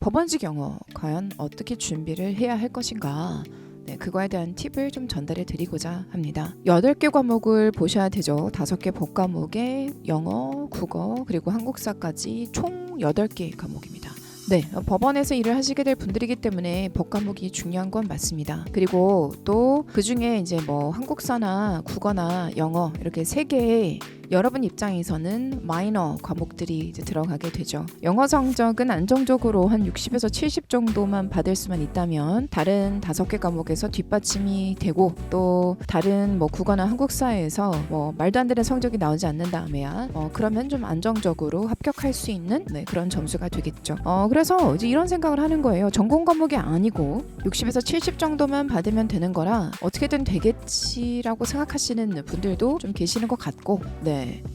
법원직 영어 과연 어떻게 준비를 해야 할 것인가? 네, 그거에 대한 팁을 좀 전달해 드리고자 합니다. 8개 과목을 보셔야 되죠. 5개 법과목에 영어, 국어, 그리고 한국사까지 총 8개 과목입니다. 네, 법원에서 일을 하시게 될 분들이기 때문에 법 과목이 중요한 건 맞습니다. 그리고 또 그중에 이제 뭐 한국사나 국어나 영어 이렇게 3개의 여러분 입장에서는 마이너 과목들이 이제 들어가게 되죠. 영어 성적은 안정적으로 한 60에서 70 정도만 받을 수만 있다면 다른 5개 과목에서 뒷받침이 되고 또 다른 뭐 국어나 한국사에서 뭐 말도 안 되는 성적이 나오지 않는다면야 그러면 좀 안정적으로 합격할 수 있는 그런 점수가 되겠죠. 그래서 이제 이런 생각을 하는 거예요. 전공 과목이 아니고 60에서 70 정도만 받으면 되는 거라 어떻게든 되겠지라고 생각하시는 분들도 좀 계시는 것 같고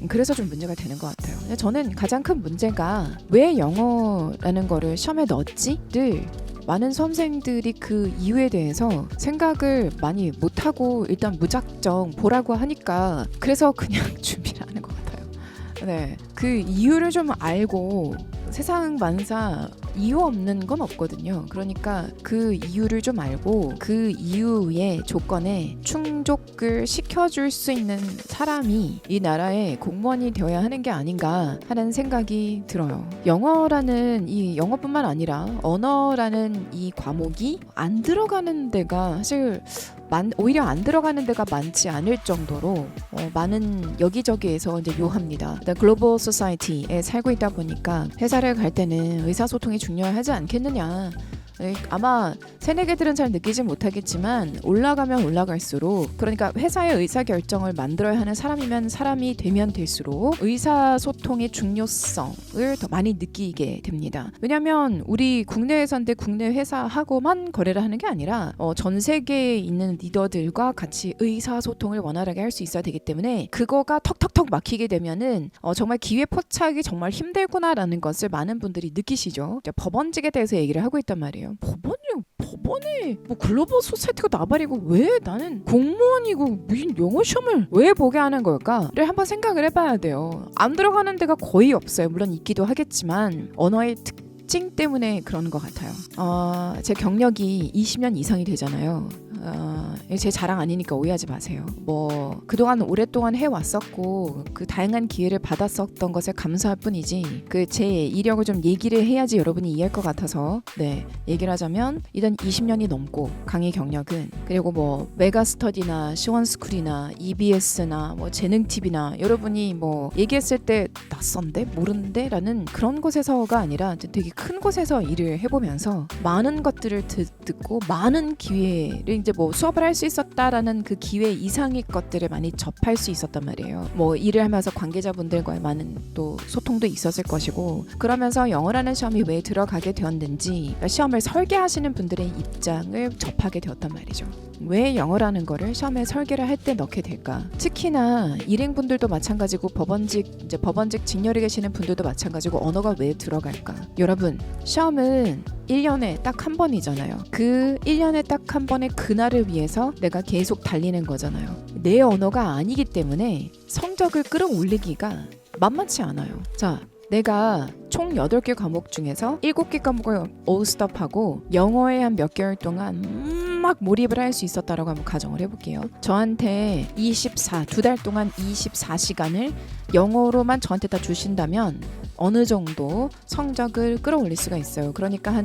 그래서 좀 문제가 되는 것 같아요. 저는 가장 큰 문제가 왜 영어라는 거를 시험에 넣었지?를 많은 수험생들이 그 이유에 대해서 생각을 많이 못하고 일단 무작정 보라고 하니까 그래서 그냥 준비를 하는 것 같아요. 그 이유를 좀 알고 세상 만사 이유 없는 건 없거든요. 그러니까 그 이유를 좀 알고 그 이유의 조건에 충족을 시켜줄 수 있는 사람이 이 나라의 공무원이 되어야 하는 게 아닌가 하는 생각이 들어요. 영어라는 이 영어뿐만 아니라 언어라는 이 과목이 안 들어가는 데가 사실 오히려 안 들어가는 데가 많지 않을 정도로 많은 여기저기에서 이제 요합니다. 글로벌 소사이티에 살고 있다 보니까 회사를 갈 때는 의사소통이 중요하지 않겠느냐. 아마 새내기들은 잘 느끼지 못하겠지만 올라가면 올라갈수록 그러니까 회사의 의사결정을 만들어야 하는 사람이면 사람이 되면 될수록 의사소통의 중요성을 더 많이 느끼게 됩니다. 왜냐하면 우리 국내에서인데 국내 회사하고만 거래를 하는 게 아니라 전 세계에 있는 리더들과 같이 의사소통을 원활하게 할 수 있어야 되기 때문에 그거가 턱턱턱 막히게 되면은 정말 기회 포착이 정말 힘들구나라는 것을 많은 분들이 느끼시죠. 법원직에 대해서 얘기를 하고 있단 말이에요. 법원에 뭐 글로벌 소사이티가 나발이고 왜 나는 공무원이고 무슨 영어 시험을 왜 보게 하는 걸까를 한번 생각을 해봐야 돼요. 안 들어가는 데가 거의 없어요. 물론 있기도 하겠지만 언어의 특징 때문에 그러는 것 같아요. 제 경력이 20년 이상이 되잖아요. 제 자랑 아니니까 오해하지 마세요. 뭐 그동안 오랫동안 해왔었고 그 다양한 기회를 받았었던 것에 감사할 뿐이지 그 제 이력을 좀 얘기를 해야지 여러분이 이해할 것 같아서 얘기를 하자면 일단 20년이 넘고 강의 경력은 그리고 뭐 메가스터디나 시원스쿨이나 EBS나 뭐 재능TV나 여러분이 뭐 얘기했을 때 낯선데 모르는데 라는 그런 곳에서가 아니라 되게 큰 곳에서 일을 해보면서 많은 것들을 듣고 많은 기회를 이제 뭐 수업을 할 수 있었다라는 그 기회 이상의 것들을 많이 접할 수 있었단 말이에요. 뭐 일을 하면서 관계자분들과의 많은 또 소통도 있었을 것이고 그러면서 영어라는 시험이 왜 들어가게 되었는지 시험을 설계하시는 분들의 입장을 접하게 되었단 말이죠. 왜 영어라는 거를 시험에 설계를 할 때 넣게 될까? 특히나 일행분들도 마찬가지고 법원직 직렬에 계시는 분들도 마찬가지고 언어가 왜 들어갈까? 여러분 시험은 1년에 딱 한 번이잖아요. 그 1년에 딱 한 번의 그날을 위해서 내가 계속 달리는 거잖아요. 내 언어가 아니기 때문에 성적을 끌어올리기가 만만치 않아요. 자, 내가 총 8개 과목 중에서 7개 과목을 올스톱하고 영어에 한 몇 개월 동안 막 몰입을 할 수 있었다라고 한번 가정을 해볼게요. 저한테 2달 동안 24시간을 영어로만 저한테 다 주신다면 어느 정도 성적을 끌어올릴 수가 있어요. 그러니까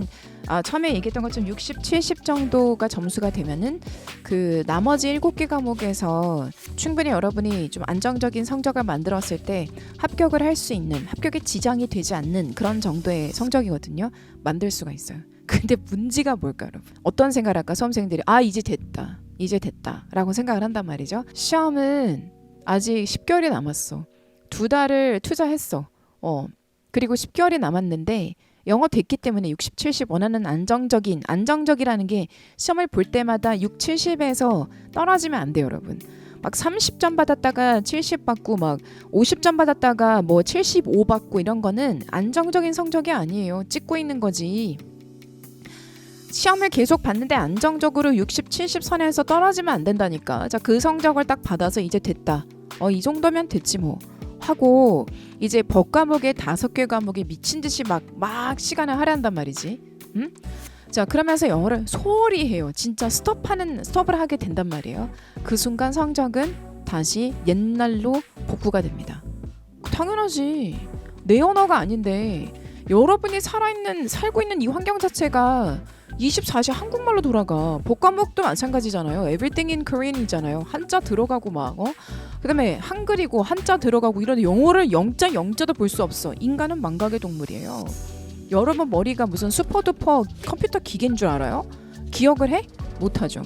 처음에 얘기했던 것처럼 60, 70 정도가 점수가 되면은 그 나머지 7개 과목에서 충분히 여러분이 좀 안정적인 성적을 만들었을 때 합격을 할 수 있는 합격에 지장이 되지 않는 그런 정도의 성적이거든요. 만들 수가 있어요. 근데 문제가 뭘까 여러분? 어떤 생각을 할까 수험생들이 이제 됐다 라고 생각을 한단 말이죠. 시험은 아직 10개월이 남았어. 2달을 투자했어. 그리고 10개월이 남았는데 영어 됐기 때문에 60, 70 원하는 안정적이라는 게 시험을 볼 때마다 6, 70에서 떨어지면 안 돼요 여러분. 막 30점 받았다가 70 받고 막 50점 받았다가 뭐 75 받고 이런 거는 안정적인 성적이 아니에요. 찍고 있는 거지. 시험을 계속 봤는데 안정적으로 60, 70 선에서 떨어지면 안 된다니까. 자, 그 성적을 딱 받아서 이제 됐다. 이 정도면 됐지 뭐. 하고 이제 법 과목에 5개 과목에 미친 듯이 막 시간을 할애한단 말이지. 자, 그러면서 영어를 소홀히 해요. 진짜 스톱을 하게 된단 말이에요. 그 순간 성적은 다시 옛날로 복구가 됩니다. 당연하지. 내 언어가 아닌데 여러분이 살고 있는 이 환경 자체가 24시 한국말로 돌아가. 복과목도 마찬가지잖아요. Everything in Korean이잖아요. 한자 들어가고 막 그다음에 한글이고 한자 들어가고 이런 영어를 영자도 볼 수 없어. 인간은 망각의 동물이에요. 여러분 머리가 무슨 슈퍼두퍼 컴퓨터 기계인 줄 알아요? 기억을 해? 못하죠.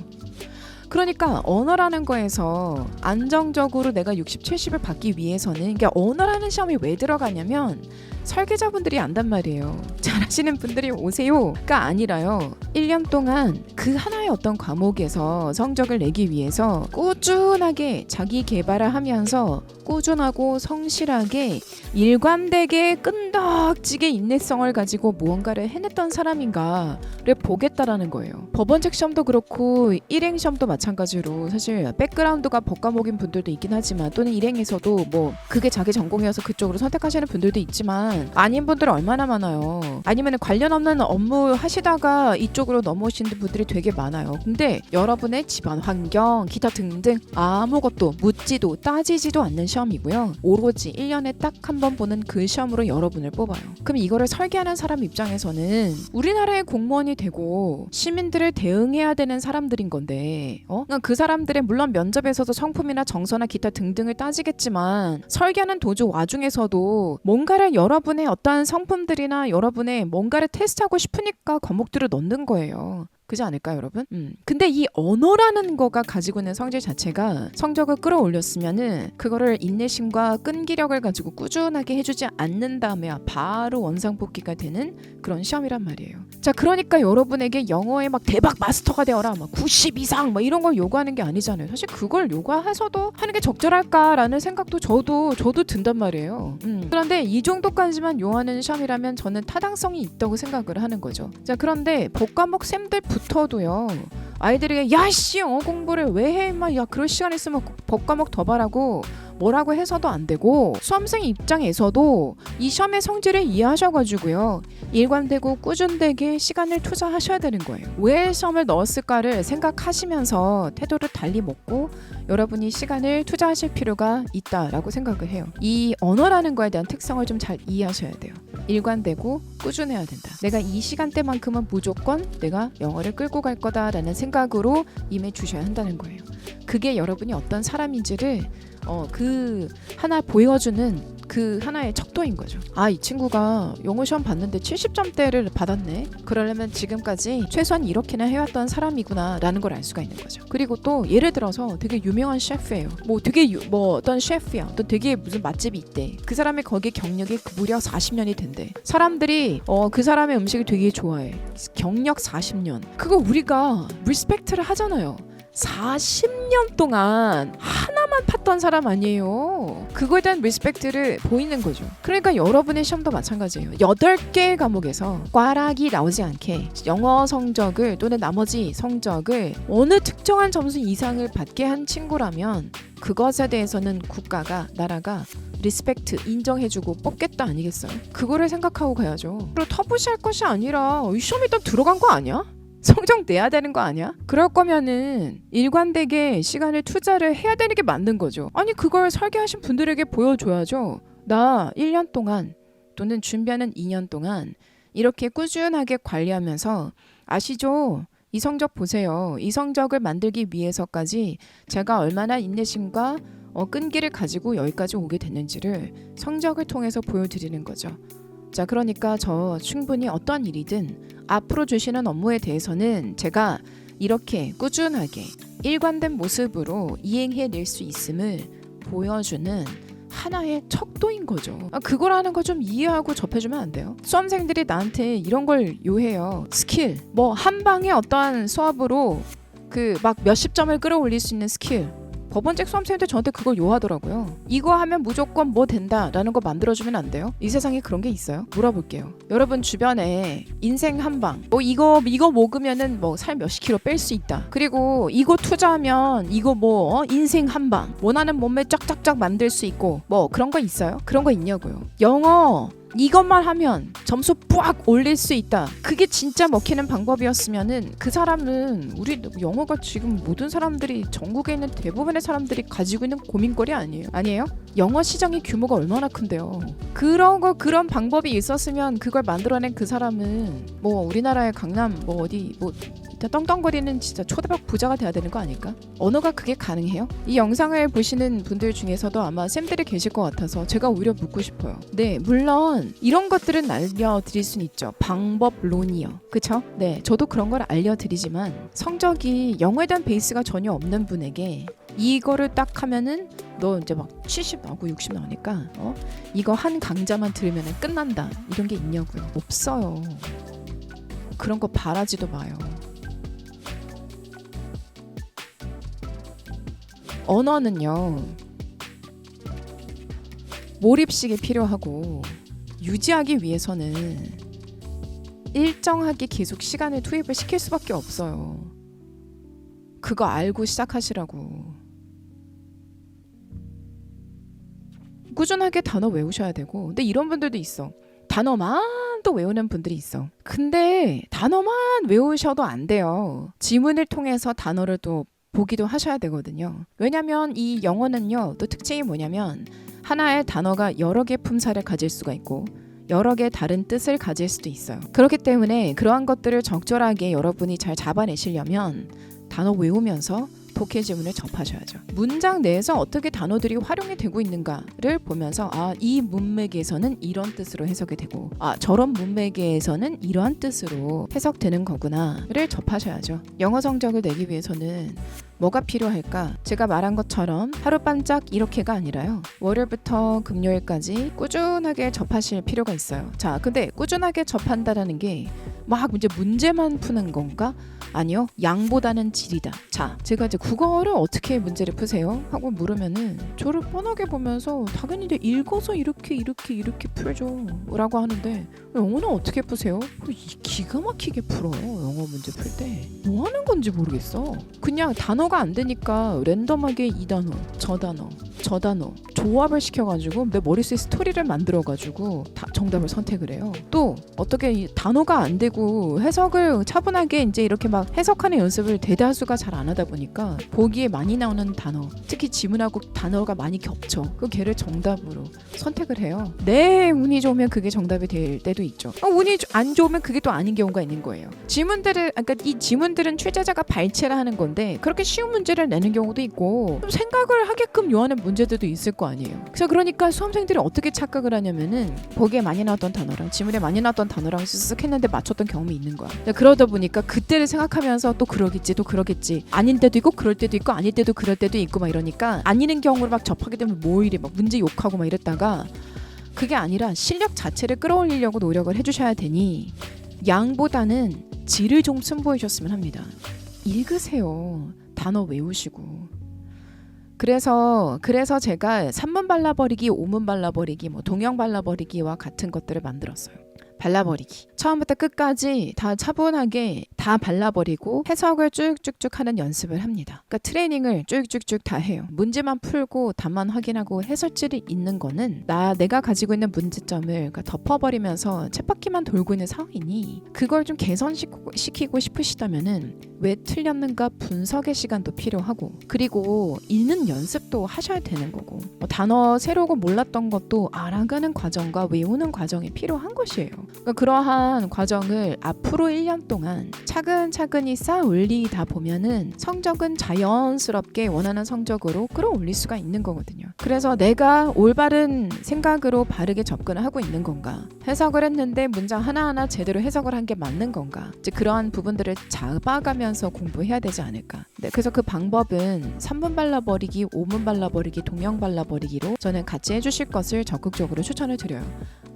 그러니까 언어라는 거에서 안정적으로 내가 60, 70을 받기 위해서는 이게 언어라는 시험이 왜 들어가냐면 설계자분들이 안단 말이에요. 잘하시는 분들이 오세요가 아니라요. 1년 동안 그 하나의 어떤 과목에서 성적을 내기 위해서 꾸준하게 자기 개발을 하면서 꾸준하고 성실하게 일관되게 끈덕지게 인내성을 가지고 무언가를 해냈던 사람인가를 보겠다라는 거예요. 법원직 시험도 그렇고 일행 시험도 마찬가지로 사실 백그라운드가 법과목인 분들도 있긴 하지만 또는 일행에서도 뭐 그게 자기 전공이어서 그쪽으로 선택하시는 분들도 있지만 아닌 분들은 얼마나 많아요. 아니면 관련 없는 업무 하시다가 이쪽으로 넘어오시는 분들이 되게 많아요. 근데 여러분의 집안 환경, 기타 등등 아무것도 묻지도 따지지도 않는 시험이고요. 오로지 1년에 딱 한 번 보는 그 시험으로 여러분을 뽑아요. 그럼 이거를 설계하는 사람 입장에서는 우리나라의 공무원이 되고 시민들을 대응해야 되는 사람들인 건데 그 사람들의 물론 면접에서도 성품이나 정서나 기타 등등을 따지겠지만 설계하는 도중 와중에서도 뭔가를 여러분의 어떠한 성품들이나 여러분의 뭔가를 테스트하고 싶으니까 과목들을 넣는 거예요. 그지 않을까요, 여러분? 근데 이 언어라는 거가 가지고 있는 성질 자체가 성적을 끌어올렸으면은 그거를 인내심과 끈기력을 가지고 꾸준하게 해주지 않는다면 바로 원상복귀가 되는 그런 시험이란 말이에요. 자, 그러니까 여러분에게 영어에 막 대박 마스터가 되어라, 막 90 이상 막 이런 걸 요구하는 게 아니잖아요. 사실 그걸 요구해서도 하는 게 적절할까라는 생각도 저도 든단 말이에요. 그런데 이 정도까지만 요하는 시험이라면 저는 타당성이 있다고 생각을 하는 거죠. 자, 그런데 복과목 쌤들 붙어도요. 아이들에게 야씨 영어 공부를 왜 해 임마 야 그럴 시간 있으면 법과목 더 봐라고 뭐라고 해서도 안 되고 수험생 입장에서도 이 시험의 성질을 이해하셔가지고요. 일관되고 꾸준하게 시간을 투자하셔야 되는 거예요. 왜 시험을 넣었을까를 생각하시면서 태도를 달리 먹고 여러분이 시간을 투자하실 필요가 있다라고 생각을 해요. 이 언어라는 거에 대한 특성을 좀 잘 이해하셔야 돼요. 일관되고 꾸준해야 된다. 내가 이 시간대만큼은 무조건 내가 영어를 끌고 갈 거다라는 생각으로 임해 주셔야 한다는 거예요. 그게 여러분이 어떤 사람인지를 그 하나 보여주는 그 하나의 척도인 거죠. 아, 이 친구가 영어 시험 봤는데 70점대를 받았네. 그러려면 지금까지 최소한 이렇게나 해왔던 사람이구나 라는 걸 알 수가 있는 거죠. 그리고 또 예를 들어서 되게 유명한 셰프예요. 뭐 되게 어떤 셰프야. 또 되게 무슨 맛집이 있대. 그 사람의 거기 경력이 무려 40년이 된대. 사람들이 그 사람의 음식을 되게 좋아해. 경력 40년. 그거 우리가 리스펙트를 하잖아요. 40년 동안 하나만 팠던 사람 아니에요. 그거에 대한 리스펙트를 보이는 거죠. 그러니까 여러분의 시험도 마찬가지예요. 8개의 과목에서 꽈락이 나오지 않게 영어 성적을 또는 나머지 성적을 어느 특정한 점수 이상을 받게 한 친구라면 그것에 대해서는 국가가 나라가 리스펙트 인정해주고 뽑겠다 아니겠어요? 그거를 생각하고 가야죠. 그리고 터부시할 것이 아니라 이 시험 일단 들어간 거 아니야? 성적 내야 되는 거 아니야? 그럴 거면은 일관되게 시간을 투자를 해야 되는 게 맞는 거죠. 아니 그걸 설계하신 분들에게 보여줘야죠. 나 1년 동안 또는 준비하는 2년 동안 이렇게 꾸준하게 관리하면서 아시죠? 이 성적 보세요. 이 성적을 만들기 위해서까지 제가 얼마나 인내심과 끈기를 가지고 여기까지 오게 됐는지를 성적을 통해서 보여드리는 거죠. 자, 그러니까 저 충분히 어떤 일이든 앞으로 주시는 업무에 대해서는 제가 이렇게 꾸준하게 일관된 모습으로 이행해낼 수 있음을 보여주는 하나의 척도인 거죠. 그걸 하는 거 좀 이해하고 접해주면 안 돼요? 수험생들이 나한테 이런 걸 요해요. 스킬, 뭐 한 방에 어떠한 수업으로 그 막 몇십 점을 끌어올릴 수 있는 스킬. 법원직 수험생한테 저한테 그걸 요하더라고요. 이거 하면 무조건 뭐 된다라는 거 만들어주면 안 돼요? 이 세상에 그런 게 있어요? 물어볼게요. 여러분 주변에 인생 한방 뭐 이거 먹으면은 뭐 살 몇십 킬로 뺄 수 있다. 그리고 이거 투자하면 이거 뭐 인생 한방 원하는 몸매 쫙쫙쫙 만들 수 있고 뭐 그런 거 있어요? 그런 거 있냐고요. 영어 이것만 하면 점수 빡 올릴 수 있다. 그게 진짜 먹히는 방법이었으면은 그 사람은 우리 영어가 지금 모든 사람들이 전국에 있는 대부분의 사람들이 가지고 있는 고민거리 아니에요? 영어 시장의 규모가 얼마나 큰데요. 그런 방법이 있었으면 그걸 만들어낸 그 사람은 뭐 우리나라의 강남 뭐 어디 뭐 떵떵거리는 진짜 초대박 부자가 돼야 되는 거 아닐까? 언어가 그게 가능해요? 이 영상을 보시는 분들 중에서도 아마 쌤들이 계실 것 같아서 제가 오히려 묻고 싶어요. 네, 물론 이런 것들은 알려드릴 수는 있죠. 방법론이요. 그쵸? 네, 저도 그런 걸 알려드리지만 성적이 영어에 대한 베이스가 전혀 없는 분에게 이거를 딱 하면은 너 이제 막 70 나오고 60 나오니까 이거 한 강좌만 들으면 끝난다. 이런 게 있냐고요. 없어요. 그런 거 바라지도 마요. 언어는요, 몰입식이 필요하고 유지하기 위해서는 일정하게 계속 시간을 투입을 시킬 수밖에 없어요. 그거 알고 시작하시라고. 꾸준하게 단어 외우셔야 되고. 근데 이런 분들도 있어. 단어만 또 외우는 분들이 있어. 근데 단어만 외우셔도 안 돼요. 지문을 통해서 단어를 또 보기도 하셔야 되거든요. 왜냐면 이 영어는요, 또 특징이 뭐냐면 하나의 단어가 여러 개의 품사를 가질 수가 있고 여러 개의 다른 뜻을 가질 수도 있어요. 그렇기 때문에 그러한 것들을 적절하게 여러분이 잘 잡아내시려면 단어 외우면서 독해 지문을 접하셔야죠. 문장 내에서 어떻게 단어들이 활용이 되고 있는가를 보면서 이 문맥에서는 이런 뜻으로 해석이 되고 저런 문맥에서는 이러한 뜻으로 해석되는 거구나를 접하셔야죠. 영어 성적을 내기 위해서는 뭐가 필요할까? 제가 말한 것처럼 하루반짝 이렇게가 아니라요. 월요일부터 금요일까지 꾸준하게 접하실 필요가 있어요. 자, 근데 꾸준하게 접한다라는 게 막 이제 문제만 푸는 건가? 아니요, 양보다는 질이다. 자, 제가 이제 국어를 어떻게 문제를 푸세요? 하고 물으면은 저를 뻔하게 보면서 당연히 이제 읽어서 이렇게 풀죠 라고 하는데 영어는 어떻게 푸세요? 기가 막히게 풀어요. 영어 문제 풀 때 뭐 하는 건지 모르겠어. 그냥 단어가 안 되니까 랜덤하게 이 단어, 저 단어 조합을 시켜가지고 내 머릿속에 스토리를 만들어가지고 정답을 선택을 해요. 또 어떻게 단어가 안 되고 해석을 차분하게 이제 이렇게 막 해석하는 연습을 대다수가 잘 안 하다 보니까 보기에 많이 나오는 단어, 특히 지문하고 단어가 많이 겹쳐. 그 걔를 정답으로 선택을 해요. 네, 운이 좋으면 그게 정답이 될 때도 있죠. 운이 안 좋으면 그게 또 아닌 경우가 있는 거예요. 그러니까 이 지문들은 출제자가 발췌를 하는 건데 그렇게 쉬운 문제를 내는 경우도 있고 생각을 하게끔 요하는 문제들도 있을 거 아니에요. 그러니까 수험생들이 어떻게 착각을 하냐면은 보기에 많이 나왔던 단어랑 지문에 많이 나왔던 단어랑 쓱쓱 했는데 맞췄던 경험이 있는 거야. 그러다 보니까 그때를 생각하면서 또 그러겠지 아닌 때도 있고 그럴 때도 있고 아닐 때도 그럴 때도 있고 막 이러니까 아니는 경우를 막 접하게 되면 뭐 이래 막 문제 욕하고 막 이랬다가 그게 아니라 실력 자체를 끌어올리려고 노력을 해주셔야 되니 양보다는 질을 좀 승부해 주셨으면 합니다. 읽으세요. 단어 외우시고. 그래서 제가 3문 발라버리기, 5문 발라버리기, 뭐 동영 발라버리기와 같은 것들을 만들었어요. 발라버리기. 처음부터 끝까지 다 차분하게 다 발라버리고 해석을 쭉쭉쭉 하는 연습을 합니다. 그러니까 트레이닝을 쭉쭉쭉 다 해요. 문제만 풀고 답만 확인하고 해설지를 읽는 거는 내가 가지고 있는 문제점을 그러니까 덮어버리면서 쳇바퀴만 돌고 있는 상황이니 그걸 좀 개선시키고 싶으시다면은 왜 틀렸는가 분석의 시간도 필요하고 그리고 읽는 연습도 하셔야 되는 거고 단어 새로고 몰랐던 것도 알아가는 과정과 외우는 과정이 필요한 것이에요. 그러니까 그러한 과정을 앞으로 1년 동안 차근차근히 쌓아 올리다 보면은 성적은 자연스럽게 원하는 성적으로 끌어올릴 수가 있는 거거든요. 그래서 내가 올바른 생각으로 바르게 접근을 하고 있는 건가? 해석을 했는데 문장 하나하나 제대로 해석을 한 게 맞는 건가? 이제 그러한 부분들을 잡아가면서 공부해야 되지 않을까? 네, 그래서 그 방법은 3문 발라버리기, 5문 발라버리기, 동영 발라버리기로 저는 같이 해주실 것을 적극적으로 추천을 드려요.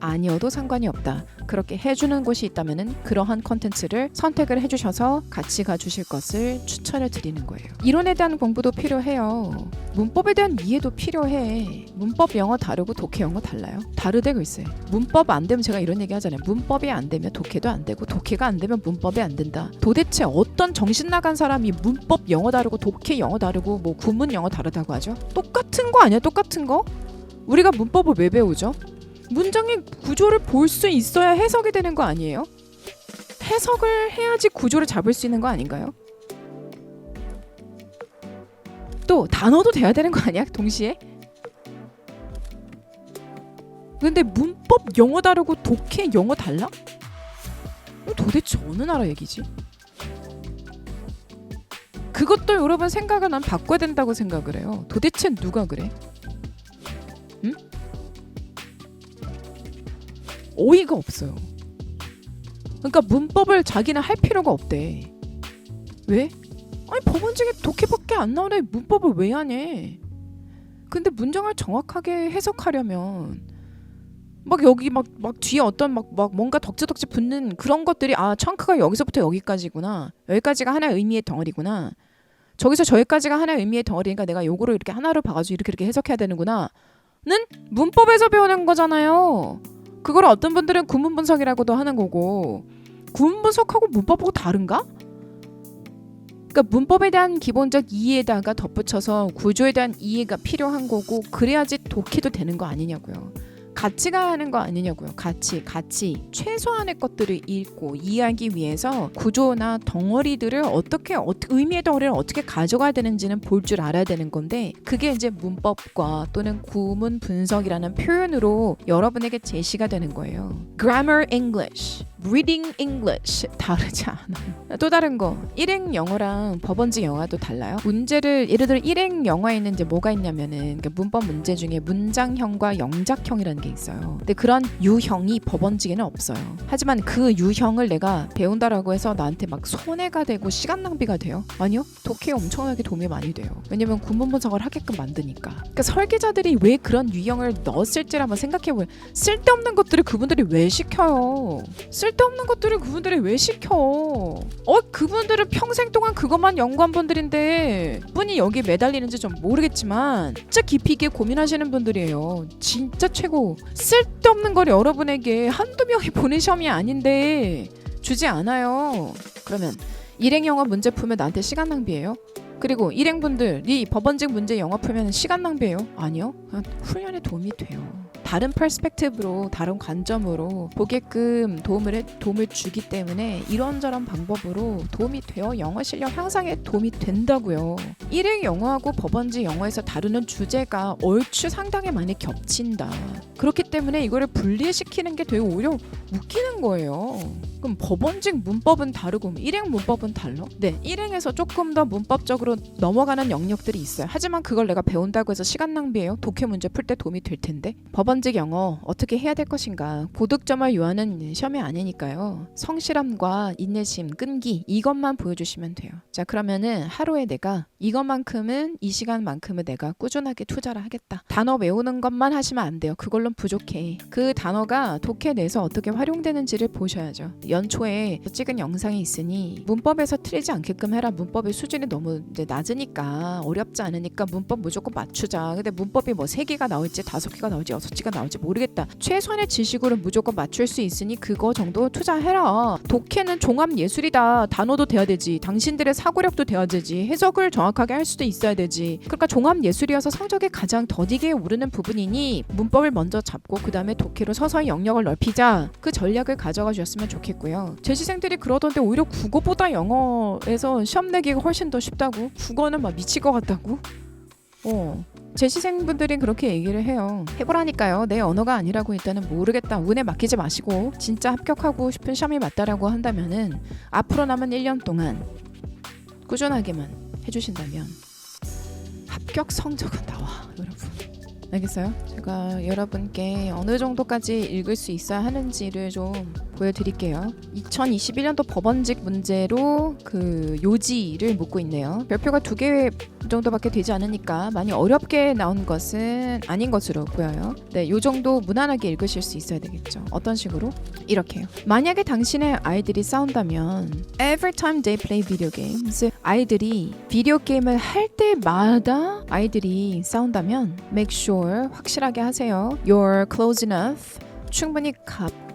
아니어도 상관이 없다. 그렇게 해주는 곳이 있다면은 그러한 컨텐츠를 선택을 해주셔서 같이 가주실 것을 추천을 드리는 거예요. 이론에 대한 공부도 필요해요. 문법에 대한 이해도 필요해. 문법 영어 다르고 독해 영어 달라요? 다르대 글쎄. 문법 안 되면 제가 이런 얘기 하잖아요. 문법이 안 되면 독해도 안 되고 독해가 안 되면 문법이 안 된다. 도대체 어떤 정신 나간 사람이 문법 영어 다르고 독해 영어 다르고 뭐 구문 영어 다르다고 하죠? 똑같은 거 아니야? 똑같은 거? 우리가 문법을 왜 배우죠? 문장의 구조를 볼 수 있어야 해석이 되는 거 아니에요? 해석을 해야지 구조를 잡을 수 있는 거 아닌가요? 또 단어도 돼야 되는 거 아니야? 동시에? 근데 문법 영어 다르고 독해 영어 달라? 도대체 어느 나라 얘기지? 그것도 여러분 생각을 난 바꿔야 된다고 생각을 해요. 도대체 누가 그래? 응? 어이가 없어요. 그러니까 문법을 자기는 할 필요가 없대. 왜? 아니 법원 중에 독해밖에 안 나오네. 문법을 왜 하냐? 근데 문장을 정확하게 해석하려면 막 여기 막 뒤에 어떤 막 뭔가 덕지덕지 붙는 그런 것들이 아 청크가 여기서부터 여기까지구나. 여기까지가 하나의 의미의 덩어리구나. 저기서 저기까지가 하나의 의미의 덩어리니까 내가 요거를 이렇게 하나로 봐가지고 이렇게 해석해야 되는구나. 는 문법에서 배우는 거잖아요. 그걸 어떤 분들은 구문 분석이라고도 하는 거고 구문 분석하고 문법하고 다른가? 그러니까 문법에 대한 기본적 이해에다가 덧붙여서 구조에 대한 이해가 필요한 거고 그래야지 독해도 되는 거 아니냐고요. 같이가 하는 거 아니냐고요. 같이 최소한의 것들을 읽고 이해하기 위해서 구조나 덩어리들을 어떻게 의미의 덩어리를 어떻게 가져가야 되는지는 볼 줄 알아야 되는 건데 그게 이제 문법과 또는 구문 분석이라는 표현으로 여러분에게 제시가 되는 거예요. Grammar English, Reading English 다르지 않아요. 또 다른 거 일행 영어랑 법원직 영어도 달라요. 문제를 예를 들어 일행 영어에는 이제 뭐가 있냐면은 그러니까 문법 문제 중에 문장형과 영작형이라는 게 있어요. 근데 그런 유형이 법원직에는 없어요. 하지만 그 유형을 내가 배운다라고 해서 나한테 막 손해가 되고 시간 낭비가 돼요? 아니요. 독해에 엄청나게 도움이 많이 돼요. 왜냐면 구문 분석을 하게끔 만드니까. 그러니까 설계자들이 왜 그런 유형을 넣었을지를 한번 생각해보면 쓸데없는 것들을 그분들이 왜 시켜요? 쓸데없는 것들을 그분들이 왜 시켜? 그분들은 평생 동안 그것만 연구한 분들인데 분이 여기에 매달리는지 좀 모르겠지만 진짜 깊이 있게 고민하시는 분들이에요. 진짜 최고. 쓸데없는 걸 여러분에게 한두 명이 보는 시험이 아닌데 주지 않아요. 그러면 일행 영어 문제 풀면 나한테 시간 낭비예요? 그리고 일행분들이 법원직 문제 영어 풀면 시간 낭비예요? 아니요. 그냥 훈련에 도움이 돼요. 다른 퍼스펙티브로 다른 관점으로 보게끔 도움을 주기 때문에 이런저런 방법으로 도움이 돼요. 영어 실력 향상에 도움이 된다고요. 일행 영어하고 법원직 영어에서 다루는 주제가 얼추 상당히 많이 겹친다. 그렇기 때문에 이거를 분리시키는 게 되게 오히려 웃기는 거예요. 그럼 법원직 문법은 다르고 일행 문법은 달라? 네, 일행에서 조금 더 문법적으로 넘어가는 영역들이 있어요. 하지만 그걸 내가 배운다고 해서 시간 낭비예요? 독해 문제 풀 때 도움이 될 텐데. 법원직 영어 어떻게 해야 될 것인가? 고득점을 요하는 시험이 아니니까요. 성실함과 인내심, 끈기 이것만 보여주시면 돼요. 자, 그러면은 하루에 내가 이것만큼은 이 시간만큼은 내가 꾸준하게 투자를 하겠다. 단어 외우는 것만 하시면 안 돼요. 그걸로는 부족해. 그 단어가 독해 내에서 어떻게 활용되는지를 보셔야죠. 연초에 찍은 영상이 있으니 문법에서 틀리지 않게끔 해라. 문법의 수준이 너무 이제 낮으니까 어렵지 않으니까 문법 무조건 맞추자. 근데 문법이 뭐 3개가 나올지 5개가 나올지 6개가 나올지 모르겠다. 최소한의 지식으로 무조건 맞출 수 있으니 그거 정도 투자해라. 독해는 종합예술이다. 단어도 돼야 되지. 당신들의 사고력도 돼야 되지. 해석을 정확하게 할 수도 있어야 되지. 그러니까 종합예술이어서 성적이 가장 더디게 오르는 부분이니 문법을 먼저 잡고 그 다음에 독해로 서서히 영역을 넓히자. 그 전략을 가져가 주셨으면 좋겠고요. 재시생들이 그러던데 오히려 국어보다 영어에서 시험 내기가 훨씬 더 쉽다고? 국어는 막 미칠 것 같다고? 재시생분들이 그렇게 얘기를 해요. 해보라니까요. 내 언어가 아니라고 일단은 모르겠다. 운에 맡기지 마시고 진짜 합격하고 싶은 시험이 맞다라고 한다면은 앞으로 남은 1년 동안 꾸준하게만 해주신다면 합격 성적은 나와, 여러분. 알겠어요? 제가 여러분께 어느 정도까지 읽을 수 있어야 하는지를 좀 보여드릴게요. 2021년도 법원직 문제로 그 요지를 묻고 있네요. 별표가 2개 정도밖에 되지 않으니까 많이 어렵게 나온 것은 아닌 것으로 보여요. 네, 요 정도 무난하게 읽으실 수 있어야 되겠죠. 어떤 식으로? 이렇게요. 만약에 당신의 아이들이 싸운다면 Every time they play video games 아이들이 비디오 게임을 할 때마다 아이들이 싸운다면 Make sure 확실하게 하세요. You're close enough 충분히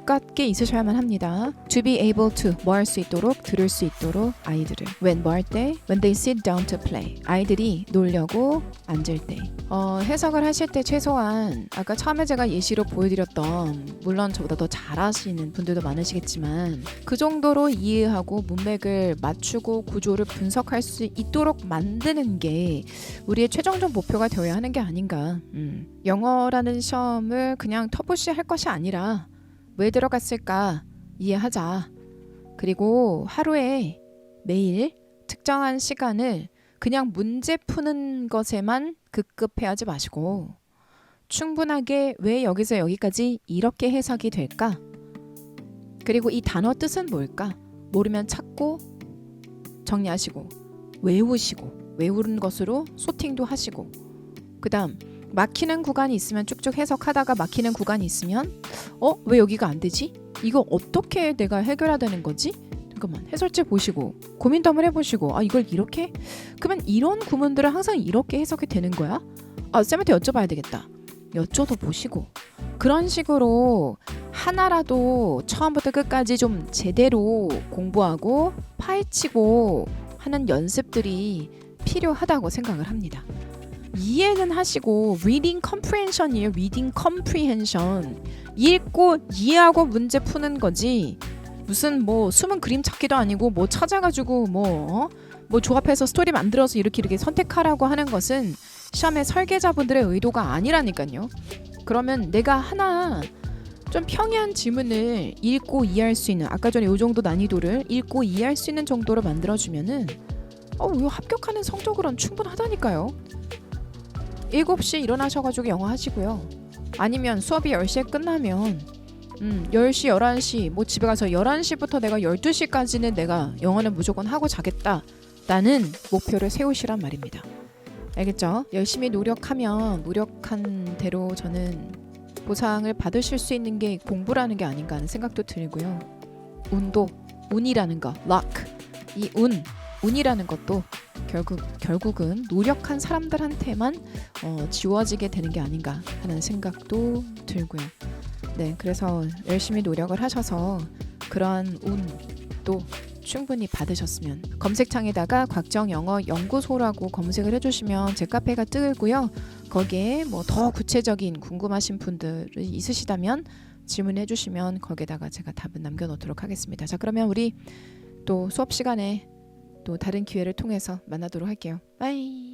가깝게 있으셔야만 합니다. To be able to 뭐 할 수 있도록 들을 수 있도록 아이들을 when 뭐 할 때 when they sit down to play 아이들이 놀려고 앉을 때 해석을 하실 때 최소한 아까 처음에 제가 예시로 보여드렸던 물론 저보다 더 잘하시는 분들도 많으시겠지만 그 정도로 이해하고 문맥을 맞추고 구조를 분석할 수 있도록 만드는 게 우리의 최종적 목표가 되어야 하는 게 아닌가. 영어라는 시험을 그냥 터부시 할 것이 아니라 왜 들어갔을까 이해하자. 그리고 하루에 매일 특정한 시간을 그냥 문제 푸는 것에만 급급해하지 마시고 충분하게 왜 여기서 여기까지 이렇게 해석이 될까? 그리고 이 단어 뜻은 뭘까? 모르면 찾고 정리하시고 외우시고 외우는 것으로 소팅도 하시고 그 다음 막히는 구간이 있으면 쭉쭉 해석하다가 막히는 구간이 있으면 왜 여기가 안 되지? 이거 어떻게 내가 해결해야 되는 거지? 잠깐만 해설지 보시고 고민도 한번 해보시고 이걸 이렇게? 그러면 이런 구문들을 항상 이렇게 해석이 되는 거야? 쌤한테 여쭤봐야 되겠다. 여쭤도 보시고 그런 식으로 하나라도 처음부터 끝까지 좀 제대로 공부하고 파헤치고 하는 연습들이 필요하다고 생각을 합니다. 이해는 하시고 reading comprehension이에요. reading comprehension 읽고 이해하고 문제 푸는 거지 무슨 뭐 숨은 그림 찾기도 아니고 뭐 찾아가지고 뭐 조합해서 스토리 만들어서 이렇게 선택하라고 하는 것은 시험의 설계자분들의 의도가 아니라니까요. 그러면 내가 하나 좀 평이한 지문을 읽고 이해할 수 있는 아까 전에 이 정도 난이도를 읽고 이해할 수 있는 정도로 만들어주면은 이거 합격하는 성적으로는 충분하다니까요. 7시 일어나셔가지고 영어 하시고요. 아니면 수업이 10시에 끝나면 10시, 11시 뭐 집에 가서 11시부터 내가 12시까지는 내가 영어는 무조건 하고 자겠다 라는 목표를 세우시란 말입니다. 알겠죠? 열심히 노력하면 노력한 대로 저는 보상을 받으실 수 있는 게 공부라는 게 아닌가 하는 생각도 들고요. 운이라는 거, luck, 이 운이라는 것도 결국은 노력한 사람들한테만 지워지게 되는 게 아닌가 하는 생각도 들고요. 네, 그래서 열심히 노력을 하셔서 그러한 운도 충분히 받으셨으면 검색창에다가 곽정영어 연구소라고 검색을 해주시면 제 카페가 뜨고요. 거기에 뭐 더 구체적인 궁금하신 분들이 있으시다면 질문해 주시면 거기에다가 제가 답은 남겨놓도록 하겠습니다. 자, 그러면 우리 또 수업 시간에 또 다른 기회를 통해서 만나도록 할게요. 바이.